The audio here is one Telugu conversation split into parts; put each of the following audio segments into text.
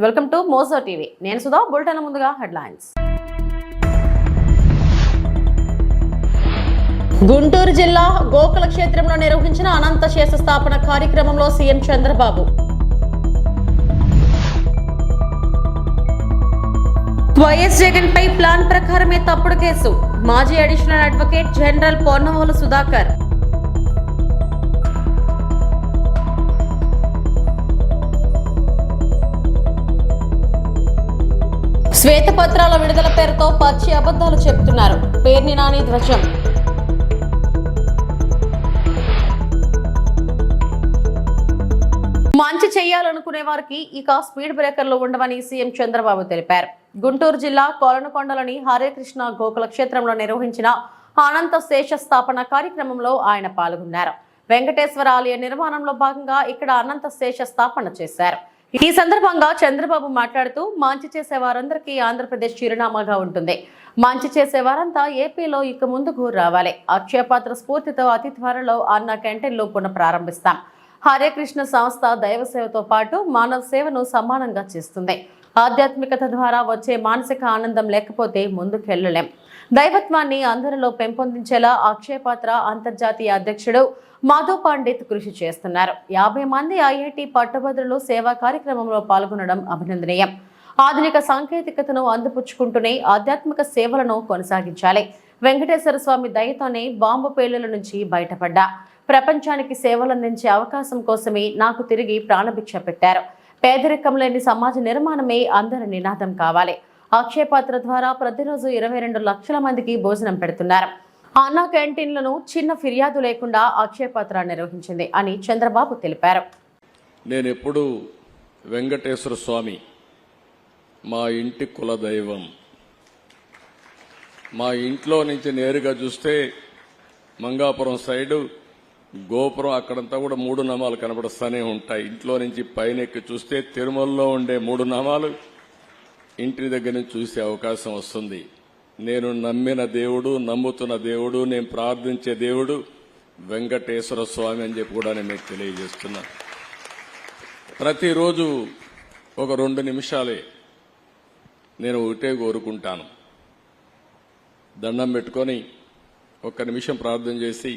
Welcome to Mojo TV. నేను సుధా. బులెటిన్ ముందుగా హెడ్లైన్స్. గుంటూరు జిల్లా గోకుల క్షేత్రంలో నిర్వహించిన అనంత శేష స్థాపన కార్యక్రమంలో సీఎం చంద్రబాబు. వైఎస్ జగన్ పై ప్లాన్ ప్రకారమే తప్పుడు కేసు. మాజీ additional advocate general Ponnavolu Sudhakar. శ్వేతపత్రాల విడుదల పేరుతో పచ్చి అబద్ధాలు చెబుతున్నారు. పేర్ని నాని ధ్వజం. మంచి చేయాలనుకునే వారికి ఇక స్పీడ్ బ్రేకర్లు ఉండవని సీఎం చంద్రబాబు తెలిపారు. గుంటూరు జిల్లా కోలనకొండలోని హరే కృష్ణ గోకుల క్షేత్రంలో నిర్వహించిన అనంత శేష స్థాపన కార్యక్రమంలో ఆయన పాల్గొన్నారు. వెంకటేశ్వర ఆలయ నిర్మాణంలో భాగంగా ఇక్కడ అనంత శేష స్థాపన చేశారు. ఈ సందర్భంగా చంద్రబాబు మాట్లాడుతూ మంచి చేసే వారందరికీ ఆంధ్రప్రదేశ్ చిరునామాగా ఉంటుంది. మంచి చేసే వారంతా ఏపీలో ఇక ముందుకు రావాలి. అక్షయపాత్ర స్ఫూర్తితో అతి త్వరలో అన్న క్యాంటీన్లు పునః ప్రారంభిస్తాం. హరే కృష్ణ సంస్థ దైవ సేవతో పాటు మానవ సేవను సమానంగా చేస్తుంది. ఆధ్యాత్మికత ద్వారా వచ్చే మానసిక ఆనందం లేకపోతే ముందుకెళ్లలేం. దైవత్వాన్ని అందరిలో పెంపొందించేలా అక్షయపాత్ర అంతర్జాతీయ అధ్యక్షుడు మాధు పండిత్ కృషి చేస్తున్నారు. 50 మంది ఐఐటి పట్టభద్రులు సేవా కార్యక్రమంలో పాల్గొనడం అభినందనీయం. ఆధునిక సాంకేతికతను అందిపుచ్చుకుంటూనే ఆధ్యాత్మిక సేవలను కొనసాగించాలి. వెంకటేశ్వర స్వామి దయతోనే బాంబు పేలుల నుంచి బయటపడ్డా. ప్రపంచానికి సేవలందించే అవకాశం కోసమే నాకు తిరిగి ప్రాణభిక్ష పెట్టారు. పేదరికం లేని సమాజ నిర్మాణమే అందరి నినాదం కావాలి. అక్షయపాత్ర ద్వారా ప్రతిరోజు 22 లక్షల మందికి భోజనం పెడుతున్నారు. అన్నా క్యాంటీన్లను చిన్న ఫిర్యాదు లేకుండా అక్షయపాత్ర నిర్వహించింది అని చంద్రబాబు తెలిపారు. నేను ఎప్పుడు వెంకటేశ్వర స్వామి మా ఇంటి కులదైవం. మా ఇంట్లో నుంచి నేరుగా చూస్తే మంగాపురం సైడు గోపురం అక్కడంతా కూడా 3 నామాలు కనబడుస్తూనే ఉంటాయి. ఇంట్లో నుంచి పైన ఎక్కి చూస్తే తిరుమలలో ఉండే 3 నామాలు ఇంటి దగ్గర నుంచి చూసే అవకాశం వస్తుంది. నేను నమ్మిన దేవుడు, నమ్ముతున్న దేవుడు, నేను ప్రార్థించే దేవుడు వెంకటేశ్వర స్వామి అని చెప్పి కూడా నేను మీకు తెలియజేస్తున్నా. ప్రతిరోజు ఒక 2 నిమిషాలే నేను ఒకటే కోరుకుంటాను. దండం పెట్టుకొని 1 నిమిషం ప్రార్థన చేసి,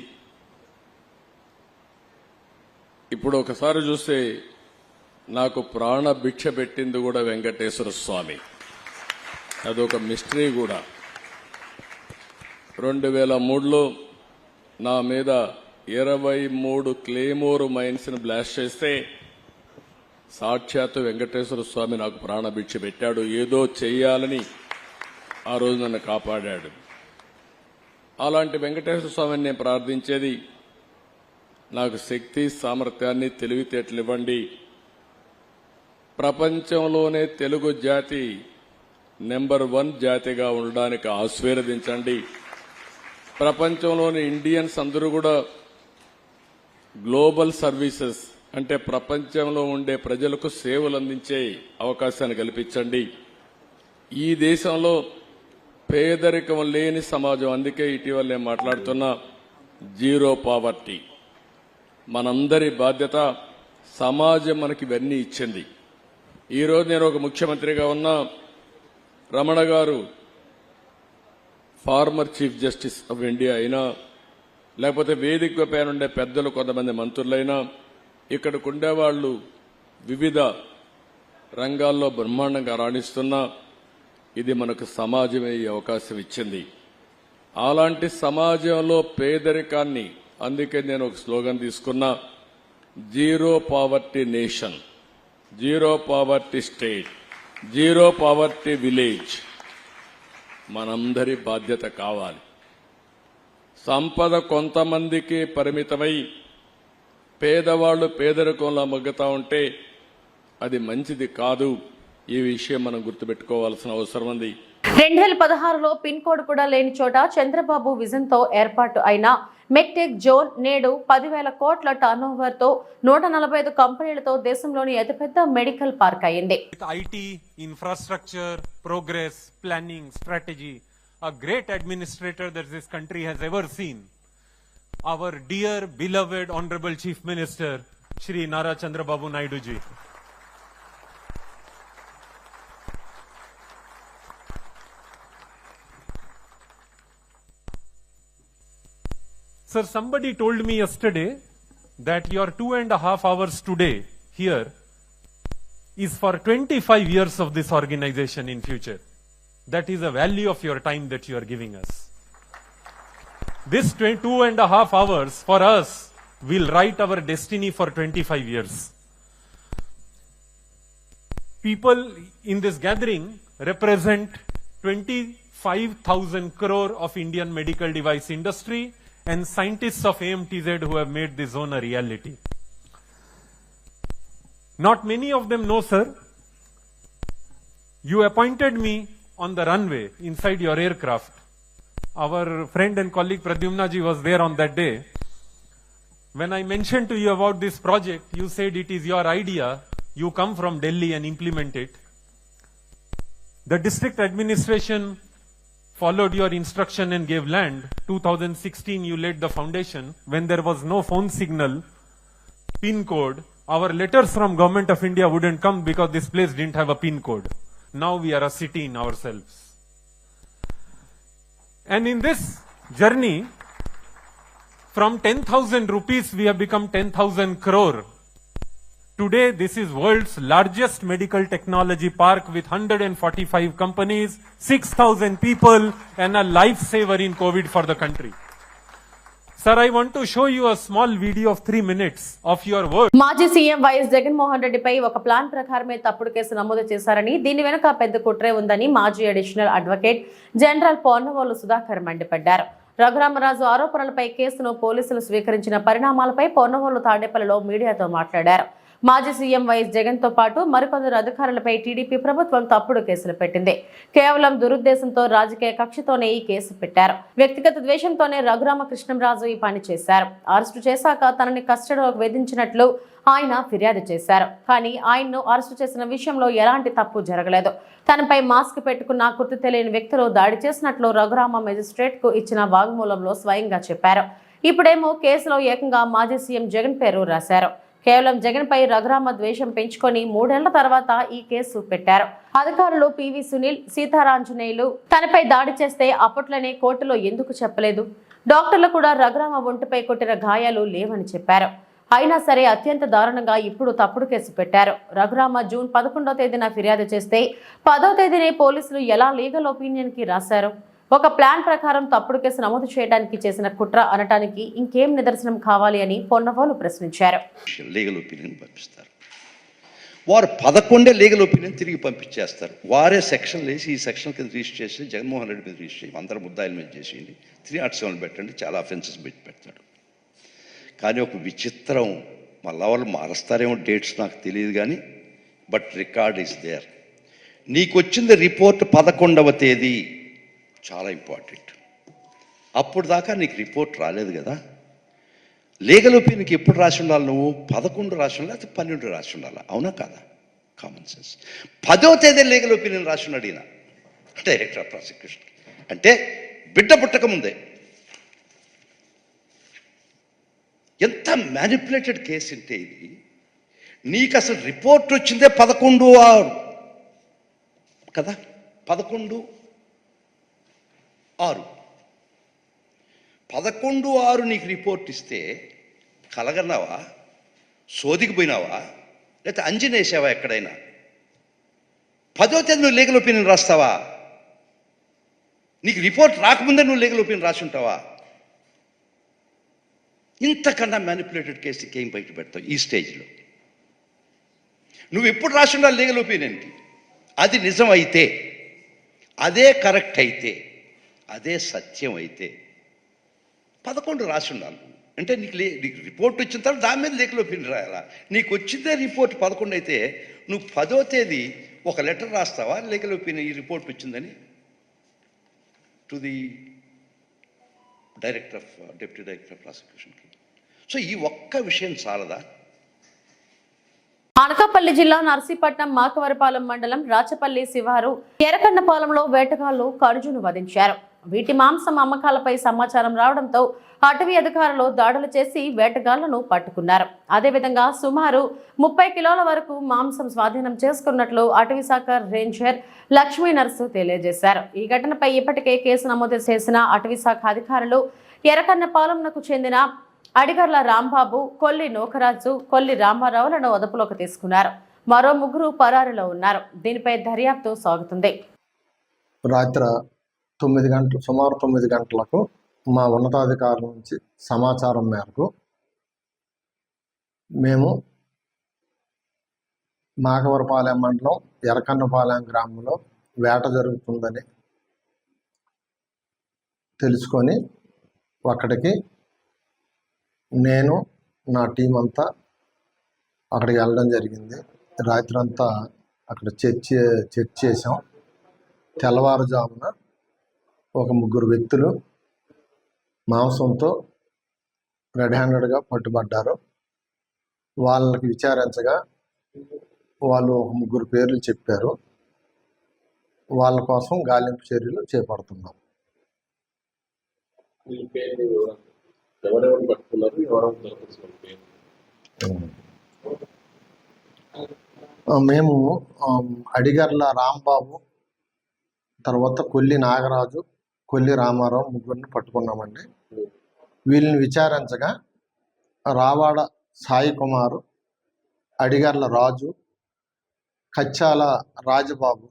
ఇప్పుడు ఒకసారి చూస్తే నాకు ప్రాణ భిక్ష పెట్టింది కూడా వెంకటేశ్వర స్వామి. అదొక మిస్టరీ కూడా. 2003లో నా మీద 23 క్లేమోర్ మైన్స్ ని బ్లాస్ట్ చేస్తే సాక్షాత్తు వెంకటేశ్వర స్వామి నాకు ప్రాణభిక్ష పెట్టాడు. ఏదో చెయ్యాలని ఆ రోజు నన్ను కాపాడాడు. అలాంటి వెంకటేశ్వర స్వామిని నేను ప్రార్థించేది, నాకు శక్తి, సామర్థ్యాన్ని, తెలివితేటలు ఇవ్వండి. ప్రపంచంలోనే తెలుగు జాతి నెంబర్ 1 జాతిగా ఉండడానికి ఆశీర్వదించండి. ప్రపంచంలోని ఇండియన్స్ అందరూ కూడా గ్లోబల్ సర్వీసెస్ అంటే ప్రపంచంలో ఉండే ప్రజలకు సేవలు అందించే అవకాశాన్ని కల్పించండి. ఈ దేశంలో పేదరికం లేని సమాజం. అందుకే ఇటీవల నేను మాట్లాడుతున్నా జీరో పావర్టీ. మనందరి బాధ్యత. సమాజం మనకి ఇవన్నీ ఇచ్చింది. ఈరోజు నేను ఒక ముఖ్యమంత్రిగా ఉన్నా, రమణ గారు former chief justice of India అయినా, లేకపోతే వేదిక పైన ఉండే పెద్దలు కొంతమంది మంత్రులైనా, ఇక్కడికి ఉండేవాళ్లు వివిధ రంగాల్లో బ్రహ్మాండంగా రాణిస్తున్నా, ఇది మనకు సమాజమే ఈ అవకాశం ఇచ్చింది. అలాంటి సమాజంలో పేదరికాన్ని, అందుకే నేను ఒక స్లోగన్ తీసుకున్నా, zero poverty nation, zero poverty state, zero poverty village. మనందరి బాధ్యత కావాలి. సంపద కొంతమందికి పరిమితమై పేదవాళ్లు పేదరికంలో మగ్గుతా ఉంటే అది మంచిది కాదు. ఈ విషయం మనం గుర్తుపెట్టుకోవాల్సిన అవసరం ఉంది. 2016లో పిన్ కోడ్ కూడా లేని చోట చంద్రబాబు విజన్ తో ఏర్పాటు అయిన మెక్టెక్ జోన్ నేడు 10,000 కోట్ల టర్నోవర్ తో 145 కంపెనీలతో దేశంలోని అతిపెద్ద మెడికల్ పార్క్ అయింది. IT, infrastructure, progress, planning, strategy, a great administrator that this country has ever seen. Our dear, beloved, honorable Chief Minister, Shri Nara Chandrababu Naidu ji. Sir, somebody told me yesterday that your 2.5 hours today here is for 25 years of this organization in future. That is the value of your time that you are giving us. This 2.5 hours for us will write our destiny for 25 years. People in this gathering represent 25,000 crore of Indian medical device industry and scientists of AMTZ who have made this zone a reality. Not many of them know, sir. You appointed me on the runway inside your aircraft. Our friend and colleague Pradyumna ji was there on that day. When I mentioned to you about this project, you said it is your idea. You come from Delhi and implement it. The district administration followed your instruction and gave land. 2016, you laid the foundation. When there was no phone signal, PIN code, our letters from Government of India wouldn't come because this place didn't have a PIN code. Now we are a city in ourselves. And in this journey, from 10,000 rupees, we have become 10,000 crore. Today, this is world's largest medical technology park with 145 companies, 6,000 people, and a lifesaver in COVID for the country. Sir, I want to show you a small video of 3 minutes of your work. మాజీ సీఎం వైఎస్ జగన్మోహన్ రెడ్డిపై ఒక ప్లాన్ ప్రకారమే తప్పుడు కేసు నమోదు చేశారని, దీని వెనుక పెద్ద కుట్రే ఉందని మాజీ additional advocate general Ponnavolu Sudhakar మండిపడ్డారు. రఘురామరాజు ఆరోపణలపై కేసును పోలీసులు స్వీకరించిన పరిణామాలపై పొన్నవోలు తాడేపల్లిలో మీడియాతో మాట్లాడారు. మాజీ సీఎం వైఎస్ జగన్ తో పాటు మరికొందరు అధికారులపై టీడీపీ ప్రభుత్వం తప్పుడు కేసులు పెట్టింది. కేవలం దురుద్దేశంతో, రాజకీయ కక్షతోనే ఈ కేసు పెట్టారు. వ్యక్తిగత ద్వేషంతోనే రఘురామకృష్ణంరాజు ఈ పని చేశారు. అరెస్టు చేశాక తనని కస్టడీలోకి వేధించినట్లు ఆయన ఫిర్యాదు చేశారు. కానీ ఆయన్ను అరెస్టు చేసిన విషయంలో ఎలాంటి తప్పు జరగలేదు. తనపై మాస్క్ పెట్టుకున్న గుర్తు తెలియని వ్యక్తులు దాడి చేసినట్లు రఘురామ మెజిస్ట్రేట్ కు ఇచ్చిన వాగ్మూలంలో స్వయంగా చెప్పారు. ఇప్పుడేమో కేసులో ఏకంగా మాజీ సీఎం జగన్ పేరు రాశారు. కేవలం జగన్ పై రఘురామ ద్వేషం పెంచుకొని 3 ఏళ్ల తర్వాత ఈ కేసు పెట్టారు. అధికారులు పివి సునీల్, సీతారాంజనేయులు తనపై దాడి చేస్తే అప్పట్లోనే కోర్టులో ఎందుకు చెప్పలేదు? డాక్టర్లు కూడా రఘురామ ఒంటిపై కొట్టిన గాయాలు లేవని చెప్పారు. అయినా సరే అత్యంత దారుణంగా ఇప్పుడు తప్పుడు కేసు పెట్టారు. రఘురామ జూన్ 11వ తేదీన ఫిర్యాదు చేస్తే 10వ తేదీనే పోలీసులు ఎలా లీగల్ ఒపీనియన్ కి రాశారు? ఒక ప్లాన్ ప్రకారం తప్పుడు కేసు నమోదు చేయడానికి చేసిన కుట్ర అనటానికి ఇంకేం నిదర్శనం కావాలి అని పొన్నవోలు ప్రశ్నించారు. లీగల్ ఒపీనియన్ పంపిస్తారు. వారు 11 లీగల్ ఒపీనియన్ తిరిగి పంపించేస్తారు. వారే సెక్షన్లు వేసి ఈ సెక్షన్ కింద రిజిస్టర్ చేసి జగన్మోహన్ రెడ్డి మీద రిజిస్టర్ చేసి అందరు ముద్దాయిల మీద చేసేయండి, 307 పెట్టండి, చాలా అఫెన్సెస్ పెడతాడు. కానీ ఒక విచిత్రం, మా లెవెల్ మారుస్తారేమో డేట్స్ నాకు తెలియదు కానీ, బట్ రికార్డ్ ఈస్ దేర్. నీకు వచ్చింది రిపోర్ట్ 11వ తేదీ, చాలా ఇంపార్టెంట్. అప్పుడు దాకా నీకు రిపోర్ట్ రాలేదు కదా. లీగల్ ఒపీనియన్కి ఎప్పుడు రాసి ఉండాలి? నువ్వు 11 రాసి ఉండాలి, లేకపోతే 12 రాసి ఉండాలి. అవునా కాదా? Common sense. 10వ తేదీ లీగల్ ఒపీనియన్ రాసి ఉన్నాడు ఈయన, డైరెక్టర్ ఆఫ్ ప్రాసిక్యూషన్. అంటే బిడ్డ పుట్టకముందే. ఎంత మ్యానిపులేటెడ్ కేసు అంటే ఇది. నీకు అసలు రిపోర్ట్ వచ్చిందే 11/6 కదా, 11/6 నీకు రిపోర్ట్ ఇస్తే కలగన్నావా, సోదికి పోయినావా, లేకపోతే అంజనేసావా ఎక్కడైనా? 10వ తేదీ నువ్వు లీగల్ ఒపీనియన్ రాస్తావా? నీకు రిపోర్ట్ రాకముందే నువ్వు లీగల్ ఒపీనియన్ రాసి ఉంటావా? ఇంతకన్నా మ్యానిపులేటెడ్ కేసుకి ఏం బయట పెడతావు ఈ స్టేజ్లో? నువ్వు ఎప్పుడు రాసి ఉండాలి లీగల్ ఒపీనియన్కి? అది నిజం అయితే, అదే కరెక్ట్ అయితే, అదే సత్యం అయితే 11 రాసి ఉండాలి. అంటే నీకు రిపోర్ట్ వచ్చిన తర్వాత దాని మీద లీగల్ ఒపీనియన్ రాయాలా? నీకు వచ్చిందే రిపోర్ట్ 11 అయితే నువ్వు 10వ తేదీ ఒక లెటర్ రాస్తావా లీగల్ ఒపీనియన్ ఈ రిపోర్ట్ వచ్చిందని to the deputy director of ప్రాసిక్యూషన్కి? సో ఈ ఒక్క విషయం చాలదా? అనకాపల్లి జిల్లా నర్సీపట్నం మాకవరపాలెం మండలం రాచపల్లి శివారు ఎర్రకన్నపాలెంలో వేటగాళ్లు కడుజును వధించారు. వీటి మాంసం అమ్మకాలపై సమాచారం రావడంతో అటవీ అధికారులు దాడులు చేసి వేటగాళ్లను పట్టుకున్నారు. అదేవిధంగా సుమారు 30 కిలోల వరకు మాంసం స్వాధీనం చేసుకున్నట్లు అటవీ శాఖ రేంజర్ లక్ష్మీ నర్సు తెలియజేశారు. ఈ ఘటనపై ఇప్పటికే కేసు నమోదు చేసిన అటవీ శాఖ అధికారులు ఎర్రకన్నపాలెంకు చెందిన అడిగర్ల రాంబాబు, కొల్లి నూకరాజు, కొల్లి రామారావులను అదుపులోకి తీసుకున్నారు. మరో ముగ్గురు పరారీలో ఉన్నారు. దీనిపై దర్యాప్తు సాగుతుంది. రాత్రి 9 గంటలు సుమారు 9 గంటలకు మా ఉన్నతాధికారుల నుంచి సమాచారం మేరకు మేము మాకవరపాలెం మండలం ఎర్రకన్నపాలెం గ్రామంలో వేట జరుగుతుందని తెలుసుకొని అక్కడికి నేను నా టీం అంతా అక్కడికి వెళ్ళడం జరిగింది. రాత్రి అంతా అక్కడ చర్చ్ చేసాం. తెల్లవారుజామున ఒక ముగ్గురు వ్యక్తులు మాంసంతో రెడ్ హ్యాండెడ్గా పట్టుబడ్డారు. వాళ్ళకి విచారించగా వాళ్ళు ఒక ముగ్గురు పేర్లు చెప్పారు. వాళ్ళ కోసం గాలింపు చర్యలు చేపడుతున్నాం. మేము అడిగర్ల రాంబాబు, తర్వాత కొల్లి నాగరాజు, కొల్లి రామారావు ముగ్గురిని పట్టుకున్నామండి. వీళ్ళని విచారించగా రావాడ సాయి కుమారు, అడిగర్ల రాజు, కచ్చాల రాజబాబు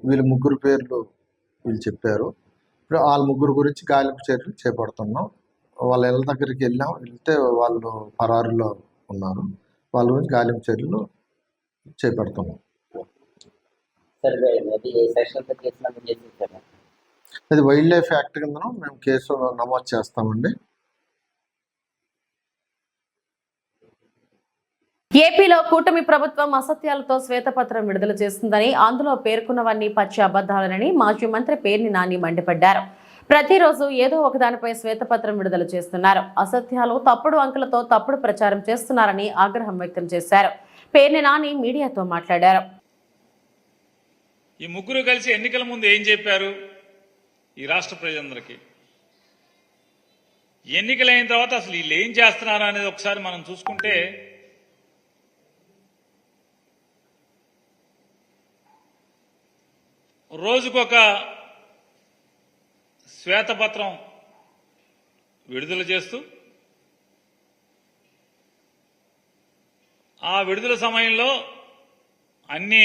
వీళ్ళ ముగ్గురు పేర్లు వీళ్ళు చెప్పారు. ఇప్పుడు వాళ్ళ ముగ్గురు గురించి గాలింపు చర్యలు చేపడుతున్నాం. వాళ్ళ ఇళ్ళ దగ్గరికి వెళ్తే వాళ్ళు పరారులో ఉన్నారు. వాళ్ళ గురించి గాలింపు చర్యలు చేపడుతున్నాం. అది వైల్డ్ లైఫ్ యాక్ట్ కింద మేము కేసు నమోదు చేస్తామండి. ఏపీలో కూటమి ప్రభుత్వం అసత్యాలతో శ్వేతపత్రం విడుదల చేస్తుందని, అందులో పేర్కొన్నవన్నీ పచ్చి అబద్ధాలనని మాజీ మంత్రి పేర్ని నాని మండిపడ్డారు. ప్రతిరోజు ఏదో ఒకదానిపై శ్వేతపత్రం విడుదల చేస్తున్నారు. అసత్యాలు, తప్పుడు అంకెలతో తప్పుడు ప్రచారం చేస్తున్నారని ఆగ్రహం వ్యక్తం చేశారు. పేర్ని నాని మీడియాతో మాట్లాడారు. ఈ ముగ్గురు కలిసి ఎన్నికల ముందు ఏం చెప్పారు ఈ రాష్ట్ర ప్రజలందరికీ? ఎన్నికలైన తర్వాత అసలు వీళ్ళు ఏం చేస్తున్నారు అనేది ఒకసారి మనం చూసుకుంటే, రోజుకొక శ్వేతపత్రం విడుదల చేస్తూ, ఆ విడుదల సమయంలో అన్ని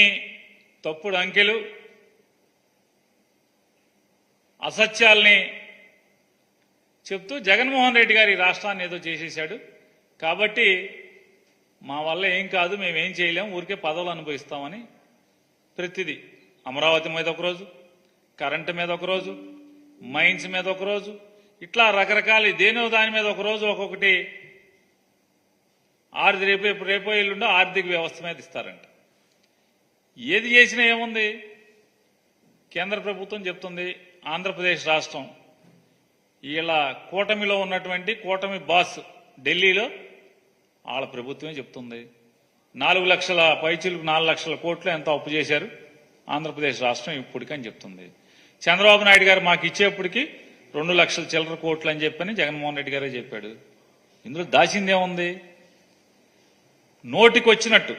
తప్పుడు అంకెలు, అసత్యాల్ని చెప్తూ జగన్మోహన్ రెడ్డి గారు ఈ రాష్ట్రాన్ని ఏదో చేసేశాడు, కాబట్టి మా వల్ల ఏం కాదు, మేమేం చేయలేం, ఊరికే పదవులు అనుభవిస్తామని ప్రతిదీ అమరావతి మీద ఒకరోజు, కరెంటు మీద ఒకరోజు, మైన్స్ మీద ఒకరోజు, ఇట్లా రకరకాల దేనో దాని మీద ఒకరోజు ఒక్కొక్కటి రేపో ఎల్లుండో ఆర్థిక వ్యవస్థ మీద ఇస్తారంట. ఏది చేసినా ఏముంది? కేంద్ర ప్రభుత్వం చెప్తుంది, ఆంధ్రప్రదేశ్ రాష్ట్రం ఇలా కూటమిలో ఉన్నటువంటి కూటమి బాస్ ఢిల్లీలో వాళ్ళ ప్రభుత్వమే చెప్తుంది 4 లక్షల పైచిలకు 4 లక్షల కోట్లు ఎంత అప్పు చేశారు ఆంధ్రప్రదేశ్ రాష్ట్రం ఇప్పటికని చెప్తుంది. చంద్రబాబు నాయుడు గారు మాకు ఇచ్చేప్పటికి 2 లక్షల చిల్లర కోట్లు అని చెప్పని జగన్మోహన్ రెడ్డి గారే చెప్పాడు. ఇందులో దాచిందేముంది? నోటికి వచ్చినట్టు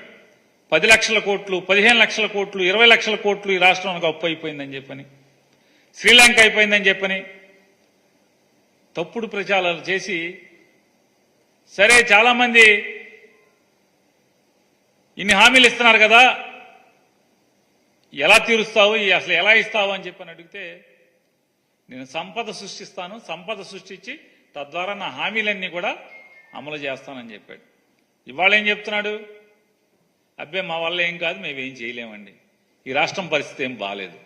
10 లక్షల కోట్లు, 15 లక్షల కోట్లు, 20 లక్షల కోట్లు ఈ రాష్ట్రానికి అప్పు అయిపోయిందని చెప్పని, శ్రీలంక అయిపోయిందని చెప్పని తప్పుడు ప్రచారాలు చేసి, సరే చాలా మంది ఇన్ని హామీలు ఇస్తున్నారు కదా, ఎలా తీరుస్తావు, అసలు ఎలా ఇస్తావు అని చెప్పని అడిగితే, నేను సంపద సృష్టిస్తాను, సంపద సృష్టించి తద్వారా నా హామీలన్నీ కూడా అమలు చేస్తానని చెప్పాడు. ఇవాళ ఏం చెప్తున్నాడు? అబ్బే మా వల్ల ఏం కాదు, మేమేం చేయలేమండి, ఈ రాష్ట్రం పరిస్థితి ఏం బాలేదు.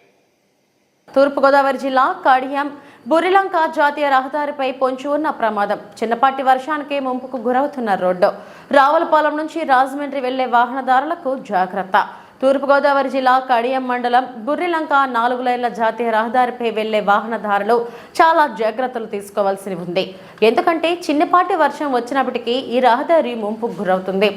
తూర్పుగోదావరి జిల్లా కడియం బుర్రిలంక జాతీయ రహదారిపై పొంచి ఉన్న ప్రమాదం. చిన్నపాటి వర్షానికి ముంపుకు గురవుతున్న రోడ్డు. రావులపాలెం నుంచి రాజమండ్రి వెళ్లే వాహనదారులకు జాగ్రత్త. తూర్పుగోదావరి జిల్లా కడియం మండలం బుర్రిలంక 4 లైన్ల జాతీయ రహదారిపై వెళ్లే వాహనదారులు చాలా జాగ్రత్తలు తీసుకోవాల్సి ఉంది. ఎందుకంటే చిన్నపాటి వర్షం వచ్చినప్పటికీ ఈ రహదారి ముంపుకు గురవుతుంది.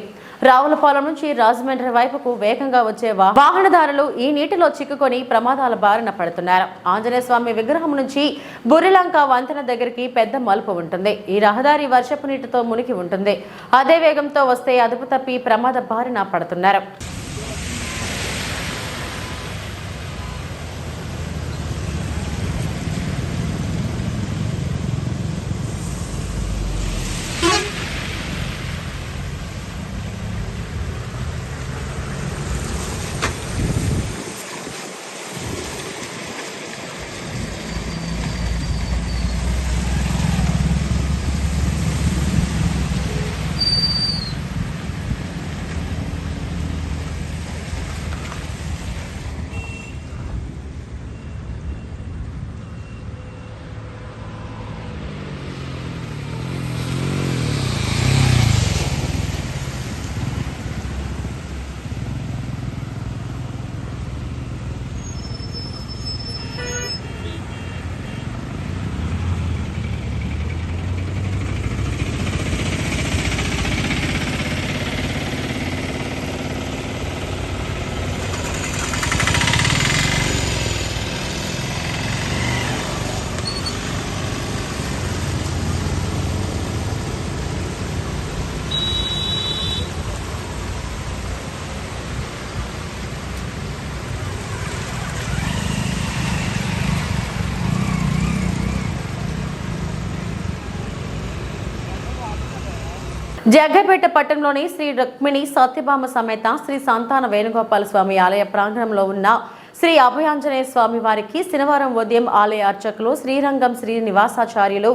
రావులపాలెం నుంచి రాజమండ్రి వైపుకు వేగంగా వచ్చే వాహనదారులు ఈ నీటిలో చిక్కుకొని ప్రమాదాల బారిన పడుతున్నారు. ఆంజనేయ స్వామి విగ్రహం నుంచి బుర్రిలంక వంతెన దగ్గరికి పెద్ద మలుపు ఉంటుంది. ఈ రహదారి వర్షపు నీటితో మునిగి ఉంటుంది. అదే వేగంతో వస్తే అదుపు తప్పి ప్రమాద బారిన పడుతున్నారు. జగ్గపేట పట్టణంలోని శ్రీ రుక్మిణి సత్యభామ సమేత శ్రీ సంతాన వేణుగోపాల స్వామి ఆలయ ప్రాంగణంలో ఉన్న శ్రీ అభయాంజనేయ స్వామి వారికి శనివారం ఉదయం ఆలయ అర్చకులు శ్రీరంగం శ్రీనివాసాచార్యులు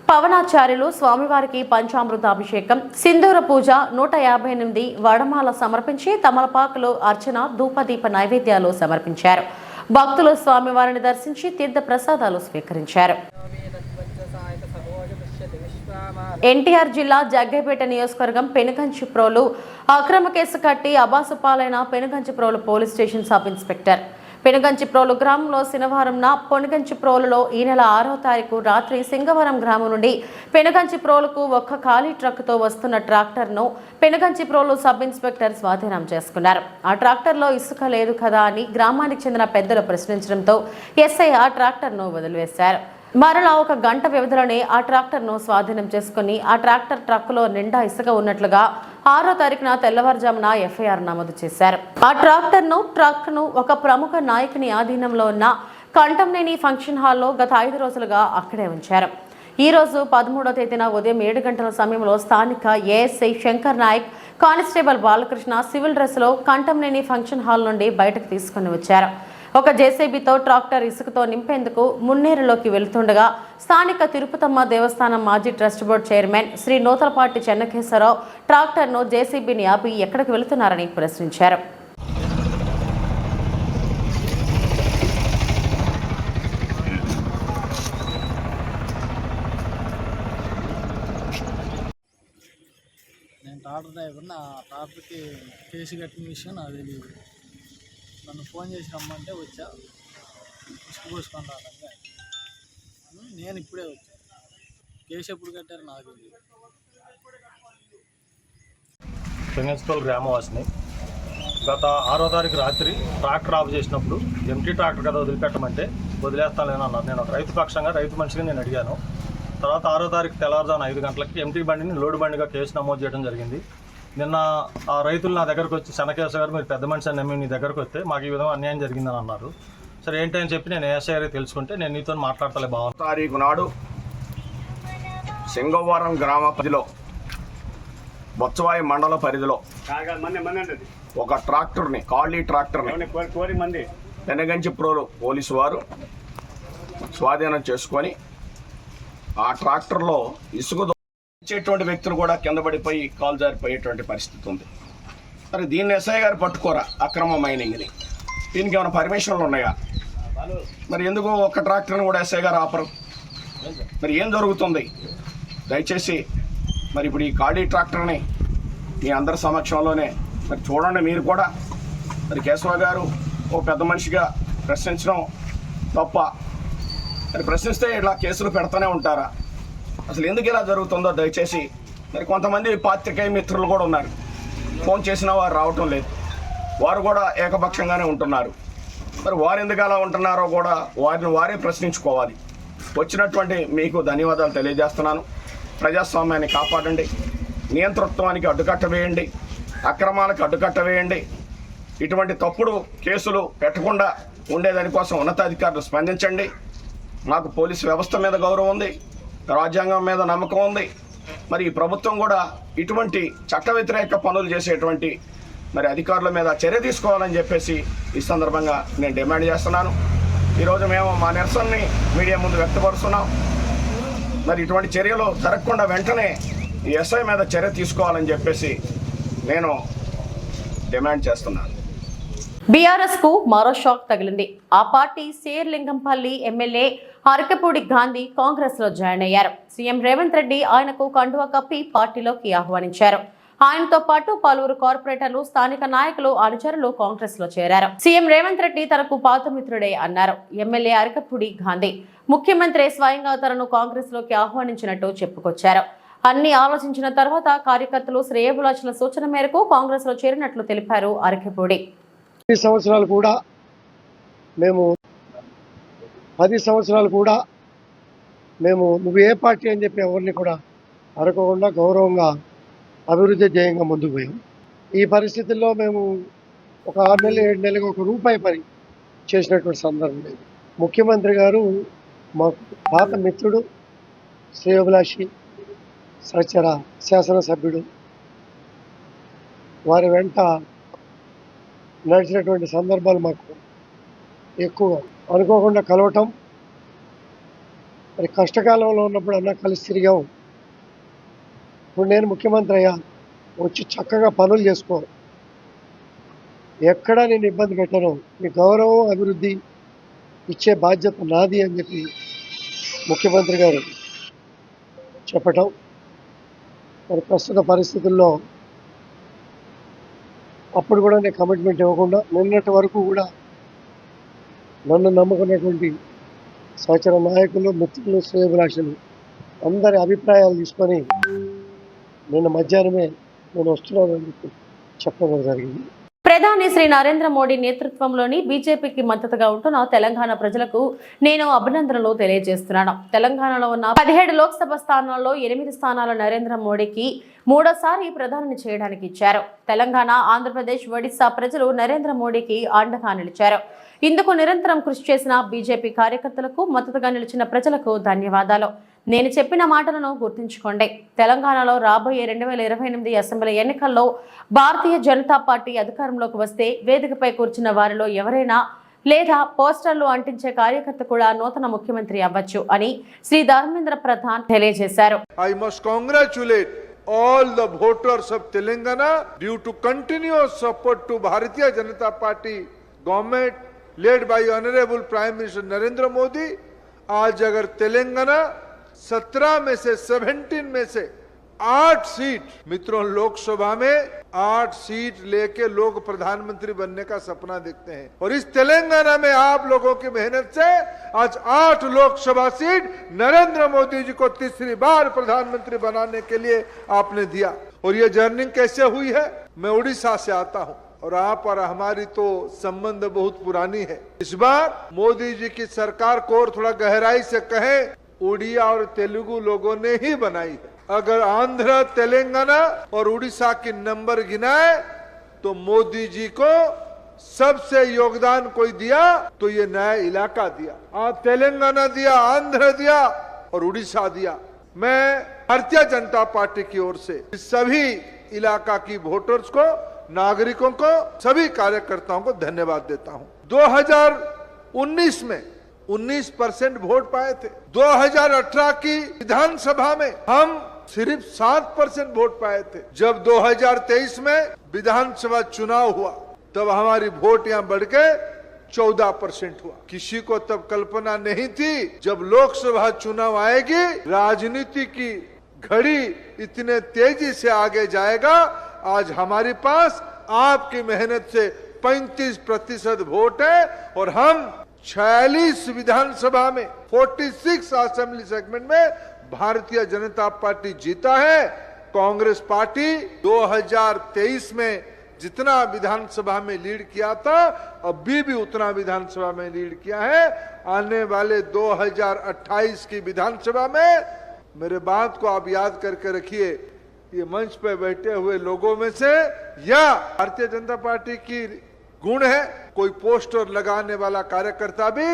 పవనాచార్యులు స్వామివారికి పంచామృతాభిషేకం, సింధూర పూజ, 158 వడమాల సమర్పించి తమలపాకులు, అర్చన, ధూపదీప నైవేద్యాలు సమర్పించారు. భక్తులు స్వామివారిని దర్శించి తీర్థ ప్రసాదాలు స్వీకరించారు. ఎన్టీఆర్ జిల్లా జగ్గైపేట నియోజకవర్గం పెనుగంచిప్రోలు అక్రమ కేసు కట్టి అబాసుపాలైన Penuganchiprolu police station sub inspector. Penuganchiprolu గ్రామంలో శనివారం పెనుగంచిప్రోలులో ఈ నెల 6వ తారీఖు రాత్రి సింగవరం గ్రామం నుండి పెనుగంచిప్రోలుకు ఒక్క ఖాళీ ట్రక్కుతో వస్తున్న ట్రాక్టర్ను పెనుగంచిప్రోలు సబ్ ఇన్స్పెక్టర్ స్వాధీనం చేసుకున్నారు. ఆ ట్రాక్టర్లో ఇసుక లేదు కదా అని గ్రామానికి చెందిన పెద్దలు ప్రశ్నించడంతో ఎస్ఐ ఆ ట్రాక్టర్ను వదిలివేశారు. మరలా ఒక గంట వ్యవధిలోనే ఆ ట్రాక్టర్ను స్వాధీనం చేసుకుని ఆ ట్రాక్టర్ ట్రక్కులో నిండా ఇసుక ఉన్నట్లుగా 6వ తారీఖున తెల్లవారుజామున ఎఫ్ఐఆర్ నమోదు చేశారు. ఆ ట్రక్ను ఒక ప్రముఖ నాయకుని ఆధీనంలో ఉన్న కంటంనేని ఫంక్షన్ హాల్లో గత 5 రోజులుగా అక్కడే ఉంచారు. ఈ రోజు 13వ తేదీన ఉదయం 7 గంటల సమయంలో స్థానిక ASI Shankar Nayak, constable Balakrishna civil డ్రెస్లో కంటంనేని ఫంక్షన్ హాల్ నుండి బయటకు తీసుకుని వచ్చారు. ఒక జేసీబీతో ట్రాక్టర్ ఇసుకతో నింపేందుకు మున్నేరులోకి వెళ్తుండగా స్థానిక తిరుపతమ్మ దేవస్థానం మాజీ trust board chairman Shri Nuthalapati Chennakeswararao ట్రాక్టర్ను జేసీబీని ఆపి ఎక్కడికి వెళుతున్నారని ప్రశ్నించారు. నేను ట్రాక్టర్ డ్రైవర్ని. ఆ ట్రాక్టర్కి కేసు కట్టిన విషయం నాకు తెలియదు. నన్ను ఫోన్ చేసి రమ్మంటే వచ్చా, ఇసుక పోసుకొని రావడానికి. నేను ఇప్పుడే వచ్చా. కేసు ఎప్పుడు కట్టారు నాకు తెలియదు. పెంగన్స్టోల్ గ్రామవాసిని. గత 6వ తారీఖు రాత్రి ట్రాక్టర్ ఆఫ్ చేసినప్పుడు ఎంటీ ట్రాక్టర్ కదా వదిలిపెట్టమంటే వదిలేస్తాను అన్నారు. నేను ఒక రైతు పక్షంగా రైతు మనిషిగా నేను అడిగాను. తర్వాత 6వ తారీఖు తెల్లవారుజామున 5 గంటలకి ఎంటీ బండిని లోడు బండిగా కేసు నమోదు చేయడం జరిగింది. నిన్న ఆ రైతులు నా దగ్గరకు వచ్చి చెన్నకేశ్వర గారు మీరు పెద్ద మనిషి అని నమ్మి నీ దగ్గరకు వస్తే మాకు ఈ విధంగా అన్యాయం జరిగిందని అన్నారు. సరే ఏంటని చెప్పి నేను ఏఎస్ఐ గారికి తెలుసుకుంటే నేను నీతో మాట్లాడతలే బాగుంది. తారీఖు నాడు సింగవరం గ్రామ పరిధిలో బొత్సవాయి మండల పరిధిలో ఒక ట్రాక్టర్ని ఖాళీ ట్రాక్టర్ని పెనగంచిప్రోలు పోలీసు వారు స్వాధీనం చేసుకొని ఆ ట్రాక్టర్లో ఇసుక ఇచ్చేటువంటి వ్యక్తులు కూడా కింద పడిపోయి కాలు జారిపోయేటువంటి పరిస్థితి ఉంది. మరి దీన్ని ఎస్ఐ గారు పట్టుకోరా అక్రమ మైనింగ్ని? దీనికి ఏమైనా పర్మిషన్లు ఉన్నాయా? మరి ఎందుకు ఒక్క ట్రాక్టర్ని కూడా ఎస్ఐ గారు ఆపరు? మరి ఏం జరుగుతుంది? దయచేసి మరి ఇప్పుడు ఈ ఖాళీ ట్రాక్టర్ని మీ అందరి సమక్షంలోనే మరి చూడండి. మీరు కూడా మరి కేశవ గారు ఓ పెద్ద మనిషిగా ప్రశ్నించడం తప్ప. మరి ప్రశ్నిస్తే ఇలా కేసులు పెడతానే ఉంటారా? అసలు ఎందుకు ఇలా జరుగుతుందో దయచేసి మరి కొంతమంది పాత్రికేయ మిత్రులు కూడా ఉన్నారు. ఫోన్ చేసినా వారు రావటం లేదు. వారు కూడా ఏకపక్షంగానే ఉంటున్నారు. మరి వారు ఎందుకు అలా ఉంటున్నారో కూడా వారే ప్రశ్నించుకోవాలి. వచ్చినటువంటి మీకు ధన్యవాదాలు తెలియజేస్తున్నాను. ప్రజాస్వామ్యాన్ని కాపాడండి, నియంతృత్వానికి అడ్డుకట్ట వేయండి, అక్రమాలకు అడ్డుకట్ట వేయండి. ఇటువంటి తప్పుడు కేసులు పెట్టకుండా ఉండేదానికోసం ఉన్నతాధికారులు స్పందించండి. మాకు పోలీసు వ్యవస్థ మీద గౌరవం ఉంది, రాజ్యాంగం మీద నమ్మకం ఉంది. మరి ఈ ప్రభుత్వం కూడా ఇటువంటి చట్ట వ్యతిరేక పనులు చేసేటువంటి మరి అధికారుల మీద చర్య తీసుకోవాలని చెప్పేసి ఈ సందర్భంగా నేను డిమాండ్ చేస్తున్నాను. ఈరోజు మేము మా నిరసనని మీడియా ముందు వ్యక్తపరుస్తున్నాం. మరి ఇటువంటి చర్యలు జరగకుండా వెంటనే ఈ ఎస్ఐ మీద చర్య తీసుకోవాలని చెప్పేసి నేను డిమాండ్ చేస్తున్నాను. బీఆర్ఎస్ కు మరో షాక్ తగిలింది. ఆ పార్టీ శేర్లింగంపల్లి ఎమ్మెల్యే అరకపూడి గాంధీ కాంగ్రెస్ లో జాయిన్ అయ్యారు. సీఎం రేవంత్ రెడ్డి ఆయనకు కండువా కప్పి పార్టీలోకి ఆహ్వానించారు. ఆయనతో పాటు పలువురు కార్పొరేటర్లు, స్థానిక నాయకులు, అనుచరులు కాంగ్రెస్ లో చేరారు. సీఎం రేవంత్ రెడ్డి తనకు పాత మిత్రుడే అన్నారు ఎమ్మెల్యే అరకపూడి గాంధీ. ముఖ్యమంత్రి స్వయంగా తనను కాంగ్రెస్ లోకి ఆహ్వానించినట్టు చెప్పుకొచ్చారు. అన్ని ఆలోచించిన తర్వాత కార్యకర్తలు శ్రేయోభిలాషుల సూచన మేరకు కాంగ్రెస్ లో చేరినట్లు తెలిపారు అరకపూడి. 10 సంవత్సరాలు కూడా మేము నువ్వు ఏ పార్టీ అని చెప్పి ఎవరిని కూడా అడగకుండా గౌరవంగా అభివృద్ధి ధ్యేయంగా ముందుకు పోయాం. ఈ పరిస్థితుల్లో మేము ఒక 6 నెలలు 7 నెలలకు ఒక రూపాయి పని చేసినటువంటి సందర్భం లేదు. ముఖ్యమంత్రి గారు మా పాత మిత్రుడు, శ్రేయోభిలాషి, సహచర శాసనసభ్యుడు, వారి వెంట నడిచినటువంటి సందర్భాలు మాకు ఎక్కువగా. అనుకోకుండా కలవటం, మరి కష్టకాలంలో ఉన్నప్పుడు అన్న కలిసి తిరిగాం. ఇప్పుడు నేను ముఖ్యమంత్రి అయ్యా, వచ్చి చక్కగా పనులు చేసుకో, ఎక్కడా నేను ఇబ్బంది పెట్టను, మీ గౌరవం అభివృద్ధి ఇచ్చే బాధ్యత నాది అని చెప్పి ముఖ్యమంత్రి గారు చెప్పటం. మరి ప్రస్తుత పరిస్థితుల్లో అప్పుడు కూడా నేను కమిట్మెంట్ ఇవ్వకుండా నిన్నటి వరకు కూడా నన్ను నమ్ముకున్నటువంటి సహచర నాయకులు, మిత్రులు, శ్రేయోభిలాషులు అందరి అభిప్రాయాలు తీసుకొని నిన్న మధ్యాహ్నమే నేను వస్తున్నానని చెప్పి చెప్పడం జరిగింది. ప్రధాని శ్రీ నరేంద్ర మోడీ నేతృత్వంలోని బీజేపీకి మద్దతుగా ఉంటున్న తెలంగాణ ప్రజలకు నేను అభినందనలు తెలియజేస్తున్నాను. తెలంగాణలో ఉన్న 17 లోక్సభ స్థానాల్లో 8 స్థానాలు నరేంద్ర మోడీకి మూడోసారి ప్రధాని చేయడానికి ఇచ్చారు. తెలంగాణ, ఆంధ్రప్రదేశ్, ఒడిశా ప్రజలు నరేంద్ర మోడీకి అండగా నిలిచారు. ఇందుకు నిరంతరం కృషి చేసిన బీజేపీ కార్యకర్తలకు, మద్దతుగా నిలిచిన ప్రజలకు ధన్యవాదాలు. నేను చెప్పిన మాటలను గుర్తుంచుకోండి. తెలంగాణలో రాబోయే 2028 అసెంబ్లీ ఎన్నికల్లో భారతీయ జనతా పార్టీ అధికారంలోకి వస్తే వేదికపై కూర్చున్న వారిలో ఎవరైనా లేదా పోస్టర్లు అంటించే కార్యకర్త కూడా నూతన ముఖ్యమంత్రి అవ్వచ్చు అని శ్రీ ధర్మేంద్ర ప్రధాన్ తెలియజేశారు. I must congratulate all the voters of Telangana due to continuous support to Bharatiya Janata Party government led by Honorable Prime Minister Narendra Modi. आज अगर तेलंगाना 17 में से 17 में से 8 सीट, मित्रों लोकसभा में 8 सीट लेके लोग प्रधानमंत्री बनने का सपना देखते हैं, और इस तेलंगाना में आप लोगों की मेहनत से आज 8 लोकसभा सीट नरेंद्र मोदी जी को तीसरी बार प्रधानमंत्री बनाने के लिए आपने दिया. और ये जर्नी कैसे हुई है? मैं उड़ीसा से आता हूँ और आप और हमारी तो संबंध बहुत पुरानी है. इस बार मोदी जी की सरकार को और थोड़ा गहराई से कहें, उड़िया और तेलुगु लोगों ने ही बनाई है. अगर आंध्र, तेलंगाना और उड़ीसा की नंबर गिनाए तो मोदी जी को सबसे योगदान कोई दिया तो ये नया इलाका दिया. तेलंगाना दिया, आंध्र दिया और उड़ीसा दिया. मैं भारतीय जनता पार्टी की ओर से सभी इलाका की वोटर्स को, नागरिकों को, सभी कार्यकर्ताओं को धन्यवाद देता हूं. 2019 में 19% वोट पाए थे. 2018 की विधानसभा में हम सिर्फ 7% वोट पाए थे. जब 2023 में विधानसभा चुनाव हुआ तब हमारी वोट यहाँ बढ़ के 14% हुआ. किसी को तब कल्पना नहीं थी जब लोकसभा चुनाव आएगी, राजनीति की घड़ी इतने तेजी से आगे जाएगा. आज हमारे पास आपकी मेहनत से 35% वोट है और हम 46 विधानसभा में 46 असेंबली सेगमेंट में भारतीय जनता पार्टी जीता है. कांग्रेस पार्टी 2023 में जितना विधानसभा में लीड किया था, अभी भी उतना विधानसभा में लीड किया है. आने वाले 2028 की विधानसभा में मेरे बात को आप याद करके रखिए. ये मंच पे बैठे हुए लोगों में से या भारतीय जनता पार्टी की गुण है, कोई पोस्टर लगाने वाला कार्यकर्ता भी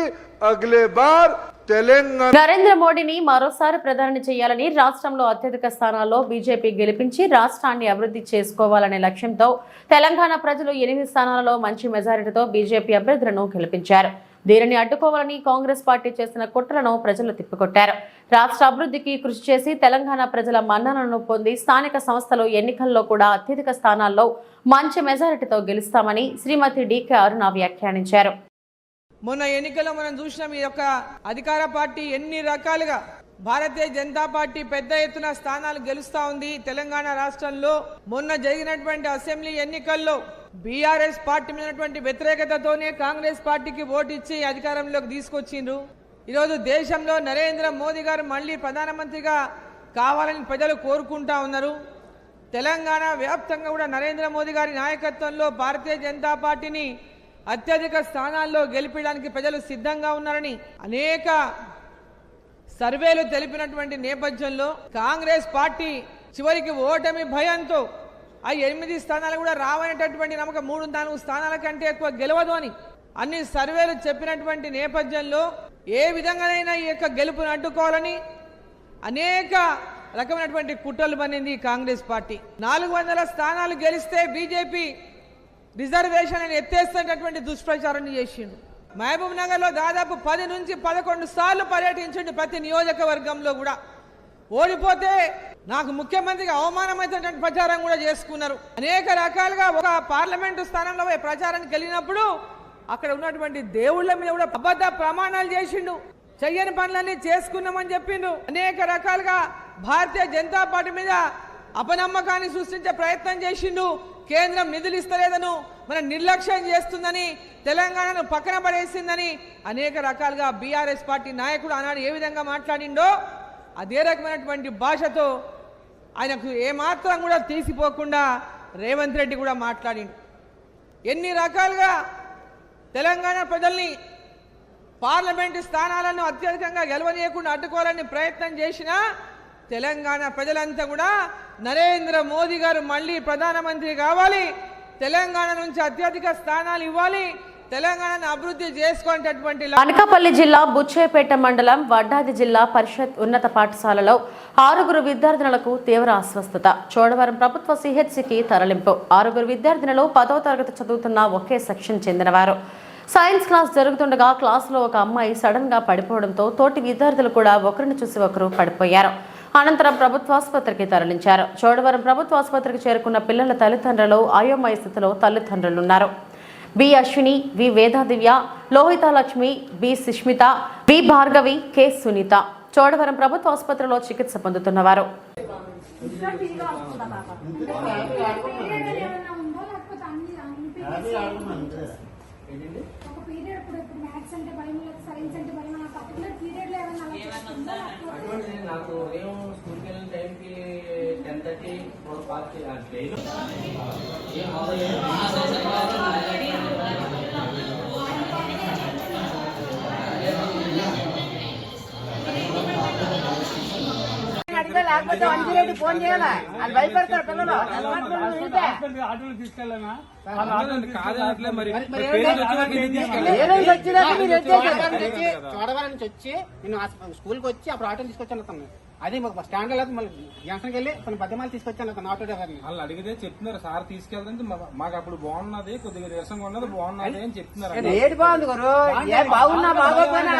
अगले बार తెలంగాణ. నరేంద్ర మోడీని మరోసారి ప్రధాని చేయాలని, రాష్ట్రంలో అత్యధిక స్థానాల్లో బీజేపీ గెలిపించి రాష్ట్రాన్ని అభివృద్ధి చేసుకోవాలనే లక్ష్యంతో తెలంగాణ ప్రజలు 8 స్థానాలలో మంచి మెజారిటీతో బీజేపీ అభ్యర్థులను గెలిపించారు. దీనిని అడ్డుకోవాలని కాంగ్రెస్ పార్టీ చేసిన కుట్రలను ప్రజలు తిప్పికొట్టారు. రాష్ట్ర అభివృద్ధికి కృషి చేసి తెలంగాణ ప్రజల మన్ననలను పొంది స్థానిక సంస్థలు ఎన్నికల్లో కూడా అత్యధిక స్థానాల్లో మంచి మెజారిటీతో గెలుస్తామని శ్రీమతి డీకే అరుణ వ్యాఖ్యానించారు. మొన్న ఎన్నికల్లో మనం చూసినాం, ఈ యొక్క అధికార పార్టీ ఎన్ని రకాలుగా భారతీయ జనతా పార్టీ పెద్ద ఎత్తున స్థానాలు గెలుస్తా ఉంది తెలంగాణ రాష్ట్రంలో. మొన్న జరిగినటువంటి అసెంబ్లీ ఎన్నికల్లో బీఆర్ఎస్ పార్టీ మీద వ్యతిరేకతతోనే కాంగ్రెస్ పార్టీకి ఓటు ఇచ్చి అధికారంలోకి తీసుకొచ్చిండ్రు. ఈరోజు దేశంలో నరేంద్ర మోదీ గారు మళ్ళీ ప్రధానమంత్రిగా కావాలని ప్రజలు కోరుకుంటా ఉన్నారు. తెలంగాణ వ్యాప్తంగా కూడా నరేంద్ర మోదీ గారి నాయకత్వంలో భారతీయ జనతా పార్టీని అత్యధిక స్థానాల్లో గెలిపించడానికి ప్రజలు సిద్ధంగా ఉన్నారని అనేక సర్వేలు తెలిపినటువంటి నేపథ్యంలో కాంగ్రెస్ పార్టీ చివరికి ఓటమి భయంతో ఆ 8 స్థానాలు కూడా రావనేటటువంటి నమ్మకం, 3-4 స్థానాల కంటే ఎక్కువ గెలవదు అని అన్ని సర్వేలు చెప్పినటువంటి నేపథ్యంలో ఏ విధంగానైనా ఈ యొక్క గెలుపును అడ్డుకోవాలని అనేక రకమైనటువంటి కుట్రలు పనింది కాంగ్రెస్ పార్టీ. 400 స్థానాలు గెలిస్తే బీజేపీ రిజర్వేషన్ అని ఎత్తేస్తున్నటువంటి దుష్ప్రచారం చేసిండు. మహబూబ్ నగర్ లో దాదాపు 10 నుంచి 11 సార్లు పర్యటించండి ప్రతి నియోజకవర్గంలో కూడా. ఓడిపోతే నాకు ముఖ్యమంత్రిగా అవమానమైనటువంటి ప్రచారం కూడా చేసుకున్నారు. అనేక రకాలుగా ఒక పార్లమెంటు స్థానంలో ప్రచారానికి వెళ్ళినప్పుడు అక్కడ ఉన్నటువంటి దేవుళ్ళ మీద కూడా అబద్ధ ప్రమాణాలు చేసిండు. చెయ్యని పనులన్నీ చేసుకున్నామని చెప్పిండు. అనేక రకాలుగా భారతీయ జనతా పార్టీ మీద అపనమ్మకాన్ని సృష్టించే ప్రయత్నం చేసిండు. కేంద్రం నిధులు ఇస్తలేదను, మన నిర్లక్ష్యం చేస్తుందని, తెలంగాణను పక్కన పడేసిందని అనేక రకాలుగా బీఆర్ఎస్ పార్టీ నాయకుడు ఆనాడు ఏ విధంగా మాట్లాడిండో అదే రకమైనటువంటి భాషతో ఆయనకు ఏమాత్రం కూడా తీసిపోకుండా రేవంత్ రెడ్డి కూడా మాట్లాడిండు. ఎన్ని రకాలుగా తెలంగాణ ప్రజల్ని పార్లమెంటు స్థానాలను అత్యధికంగా గెలవనీయకుండా అడ్డుకోవాలని ప్రయత్నం చేసినా తెలంగాణ ప్రజలంతా కూడా నరేంద్ర మోదీ గారు మళ్ళీ ప్రధానమంత్రి కావాలి, తెలంగాణ నుంచి అత్యధిక స్థానాలు ఇవ్వాలి, తెలంగాణను అభివృద్ధి చేసుకునేటటువంటి. అనకాపల్లి జిల్లా బుచ్చేపేట మండలం వడ్డాది జిల్లా పరిషత్ ఉన్నత పాఠశాలలో 6 విద్యార్థినులకు తీవ్ర అస్వస్థత. చోడవరం ప్రభుత్వ సిహెచ్సికి తరలింపు. 6 విద్యార్థినులు 10వ తరగతి చదువుతున్న ఒకే సెక్షన్ చెందినవారు. సైన్స్ క్లాస్ జరుగుతుండగా క్లాసులో ఒక అమ్మాయి సడన్ గా పడిపోవడంతో తోటి విద్యార్థులు కూడా ఒకరిని చూసి ఒకరు పడిపోయారు. అనంతరం ప్రభుత్వాసుపత్రికి తరలించారు. చోడవరం ప్రభుత్వ ఆసుపత్రికి చేరుకున్న పిల్లల తల్లిదండ్రులు అయోమయ స్థితిలో తల్లిదండ్రులున్నారు. B Ashwini, V Vedadivya, Lohitha Lakshmi, B Sushmitha, B Bhargavi, K Sunitha Chodavaram ప్రభుత్వ ఆసుపత్రిలో చికిత్స పొందుతున్నవారు. లేకపోతే 108 ఫోన్ చేయాలా? వాళ్ళు భయపడతారు పిల్లలు. చోడవరం నుంచి వచ్చి నేను స్కూల్కి వచ్చి అప్పుడు ఆటోలు తీసుకొచ్చాను అతను. అది మాకు స్టాండ్ లేదు, మళ్ళీ జంక్షన్కి వెళ్ళి కొన్ని పద్దెమాలు తీసుకొచ్చాను అతను ఆటో డ్రైవర్ని. వాళ్ళు అడిగితే చెప్తున్నారు సార్ తీసుకెళ్తే మాకు అప్పుడు బాగున్నది, కొద్దిగా నీరసంగా ఉన్నది, బాగున్నది అని చెప్తున్నారు. ఏది బాగుంది గురు, ఏ బాగున్నా బాగోపోయినా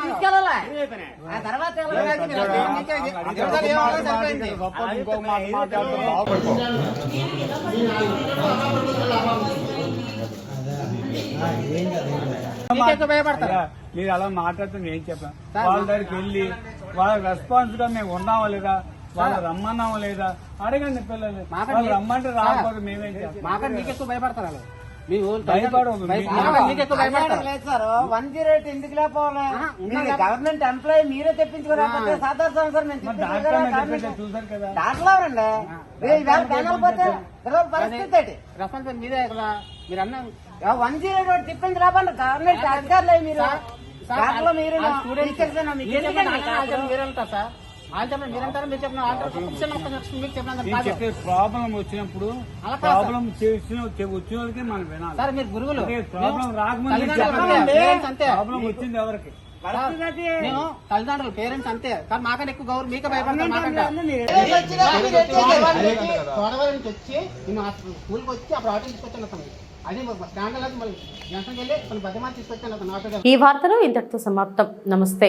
తీసుకెళ్ళాలి. ఆ తర్వాత భయపడతారా? మీరు అలా మాట్లాడుతుంది ఏం చెప్పాను? వాళ్ళ దగ్గరికి వెళ్ళి వాళ్ళ రెస్పాన్స్ గా మేము ఉన్నామా లేదా, వాళ్ళు రమ్మన్నామా లేదా అడగండి. పిల్లలు రమ్మంటే రాకపోతే మేమేం చేస్తాం? మాకంటే మీకు ఎక్కువ భయపడతారు వాళ్ళు. ఎందుకు లేకపోవాలి? గవర్నమెంట్ ఎంప్లాయీ మీరే తెప్పించుకోలేకపోతే సాధారణ సంవత్సరం చూసారు కదా పరిస్థితి రెస్పాన్స్ మీరే మీరు అన్న 108 తిప్పింది రాబండి. గవర్నమెంట్ అధికారులు మీరు మీరంటారు సార్, వాళ్ళు చెప్పండి మీరంటారు, మీరు చెప్పిన ప్రాబ్లం వచ్చినప్పుడు ప్రాబ్లం వచ్చిన వాళ్ళకి మనం వినాలి సార్. మీరు గురువులు ప్రాబ్లం రాకముందు ప్రాబ్లం వచ్చింది ఎవరికి? నేను తల్లిదండ్రులు పేరెంట్స్ అంతే, కానీ మాకంటే ఎక్కువ గౌరవం మీకే భయపడతారు. చోడవరం నుంచి వచ్చి నేను స్కూల్కి వచ్చి అప్పుడు ఆటో తీసుకొచ్చాను అతను. అది స్టాండ్ లేదు, మళ్ళీ జంక్షన్కి వెళ్ళి కొన్ని పద్దెమాలు తీసుకొచ్చాను అతను ఆటో. ఈ వార్తలు ఇంతటితో సమాప్తం. నమస్తే.